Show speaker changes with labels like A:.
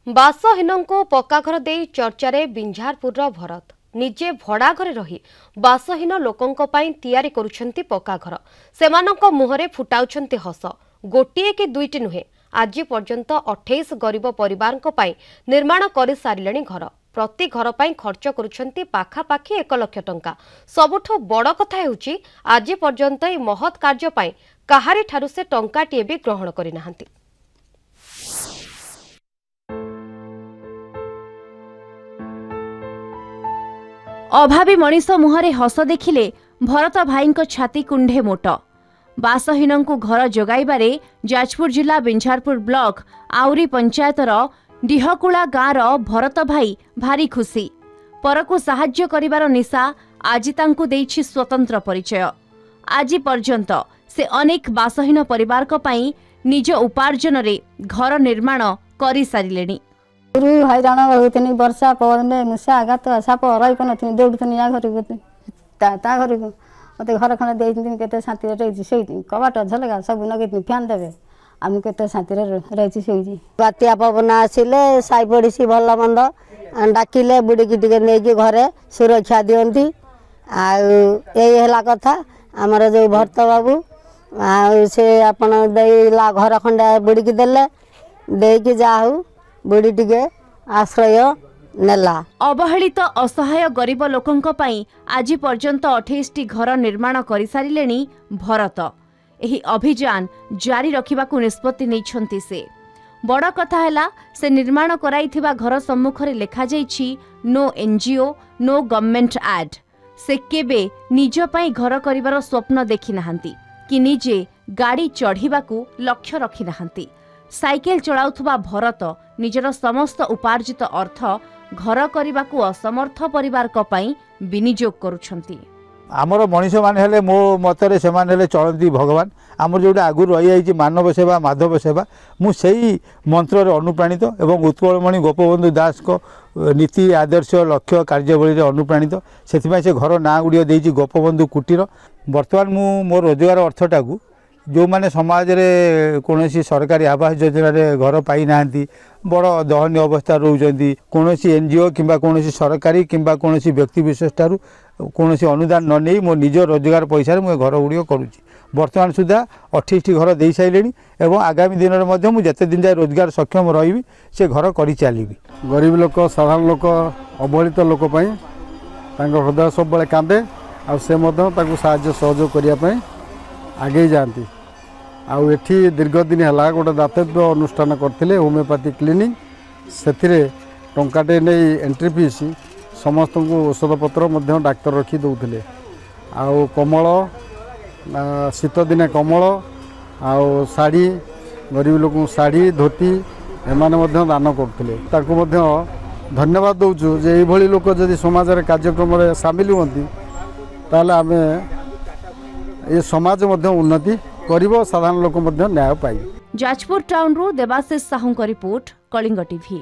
A: बासहीन को पक्का घर दे चर्चारे बिंझारपुर भरत निजे भड़ा घरे रही बासहीन लोकों तैयारी करुछंती पक्का घर सेमानंक मुहरे फुटाउछंती हस गोटिए कि दुईटी नुहे आज पर्यंत 28 गरीब परिवार निर्माण कर सारे घर प्रति घर पर खर्च करुछंती पाखापाखि 1 लाख टंका। सबुठु बड़ कथा हेउची आज पर्यंत ए महत् कार्य पई काहारी ठारू से टंकाटिए भी ग्रहण करि नाहंती।
B: अभावी मनीष मुहरे हस देखिले भरत भाई छाती कुंडे मोट। बासहीन को घर जोगाइबारे जाजपुर जिला बिंझारपुर ब्लॉक आउरी पंचायतर डिहकुला गाँवर भरत भाई भारी खुशी। परकु साहाय्य करिवार निशा आज तांकु देइछि स्वतंत्र परिचय। आज पर्यंत से अनेक बासहीन परिवार निज उपार्जन रे घर निर्माण करि सारिलेनी।
C: हैरान होती वर्षा पवन मूषा आघात साप रही पानी दौड़ुनी या घर को ता घर को मत घर खंडे देते शांति रही से कबाट झलका सब नगे फैन देवे आम के शांति रही से बात्या पवन आसिले साई पड़ी भल मंद डाकिले बुड़ी की नहीं घरे सुरक्षा दिखती आला कथा आमर जो भरत बाबू से आपण घर खंडे बुड़ी की देले देकी जाऊ बुढ़ी टिके आश्रय नेला।
B: अवहेलित असहाय गरीब लोकंक पई आज पर्यंत 28टी घर निर्माण कर सारिलेनी भरत। एही अभियान जारी रखिबाकू निष्पत्ति नैछंती से। बड़ कथा हैला से निर्माण कराइथिबा घर सम्मुखरे लेखा जाइछि no NGO no government aid. से केबे निज पई घर करिवार स्वप्न देखि नाहंती कि निजे गाड़ी चढ़िबाकू लक्ष्य रखि नाहंती। साइकेल चलाउथुबा भरत निजर समस्त उपार्जित अर्थ घर करने असमर्थ परिवार विनियोग करुछंती।
D: आमर मनीष माने हेले मो मतरे से माने चलती भगवान आमर जो आगु रही मानव सेवा माधव सेवा मु सेई मंत्र अनुप्राणित एवं उत्कलमणि गोपबंधु दास को नीति आदर्श लक्ष्य कार्यवली अनुप्राणित से घर ना गुड़िया देइछि गोपबंधु कुटीर। वर्तमान मु मोर रोजगार अर्थटा को जो माने समाज रे कोनोसी सरकारी आवास योजना रे घर पाई नाहंती बड़ दहनीय अवस्था रोचंती कोनोसी एनजीओ किंबा कोनोसी सरकारी किंबा कोनोसी व्यक्ति विशेष ठारू कोनोसी अनुदान न नहीं मो निज रोजगार पैसा रे मो घर गुड़िक करूची। वर्तमान सुधा 28टी घर दे साइलेनी एवं आगामी दिन में मध्य मु जते दिन जाय रोजगार सक्षम रही से घर करी चलिबी।
E: गरीब लोक साधारण लोक अवहेलित लोक पई तांको हृदय सब बेले कांदे आ से मध्य तांको सहायता सहयोग करिया पई आगे जाती आउ एठी दीर्घ दिन है गोटे दातव्य अनुष्ठान करते होमियोपैथी क्लिनिक से टंकाटे नहीं एंट्री फीस समस्त को औषध पत्र डाक्तर रखी दौले आउ कमल शीत दिने कमल आउ शाढ़ी गरीब लोक शाढ़ी धोती एमाने दान करते धन्यवाद दौचु जे ये लोक जदि समाज कार्यक्रम सामिल होती ताले आम ये समाज उन्नति करिवो साधारण लोक न्याय पाइबे।
B: जाजपुर टाउन रो देवाशीष साहू रिपोर्ट कलिंग टीवी।